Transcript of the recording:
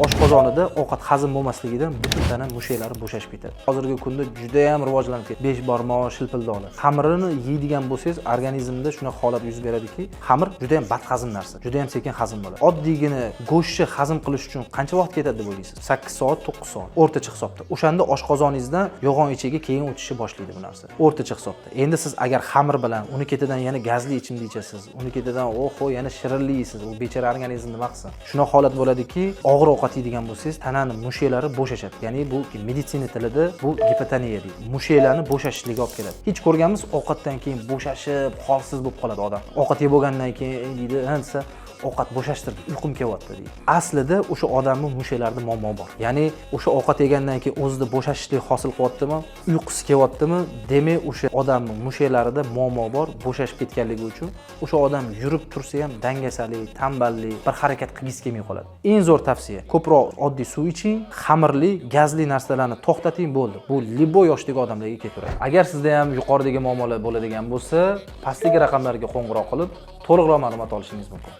oshqozonida ovqat hazm bo'lmasligidan butun tana mushaklari bo'shashib ketadi. Hozirgi kunda juda ham rivojlanib ketdi. Besh barmoq, shilpildoni. Xamirini yeydigan bo'lsangiz, organizmda shunaqa holat yuz beradiki, xamir juda ham badhazm narsa. Juda ham sekin hazm bo'ladi. Oddiygina go'shtni hazm qilish uchun qancha vaqt ketadi deb o'ylaysiz? 8 soat, 9 soat o'rtacha hisobda. O'shanda oshqozoningizdan yo'g'on ichiga keyin o'tishni boshlaydi bu narsa. O'rtacha hisobda. Endi siz agar xamir bilan uni ketidan yana gazli ichimlik ichasiz, uni ketidan yana shirinlik yeysiz, u bechara organizm nima qilsin? Shunaqa holat bo'ladiki, og'ir ovqat yeydigan bo'lsangiz, tananing mushaklari bo'shashadi. Ya'ni bu meditsina tilida bu gipotoniya deydi. Mushaklarni bo'shashishligiga olib keladi. Hech ko'rganmiz, ovqatdan keyin bo'shashib, holsiz bo'lib qoladi odam. Ovqat yeb bo'lgandan keyin deydi, desa ovqat bo'shashtirdi, uyqum kelyapti deydi. Aslida o'sha odamning mushaklarida muammo bor. Ya'ni o'sha ovqat yegandan keyin o'zida bo'shashishlik hosil qilyaptimi, uyqusi kelyaptimi, demak o'sha odamning mushaklarida muammo bor, bo'shashib ketganligi uchun o'sha odam yurib tursa ham dangasalik, tanballik, bir harakat qilgisi kelmay qoladi. Eng zo'r tavsiya, ko'proq oddiy suv iching, xamirli, gazli narsalarni to'xtating bo'ldi. Bu libo yoshdagi odamlarga ketaveradi. Agar sizda ham yuqoridagi muammolar bo'ladigan bo'lsa, pastdagi raqamlarga qo'ng'iroq qilib, to'liqroq ma'lumot olishingiz mumkin.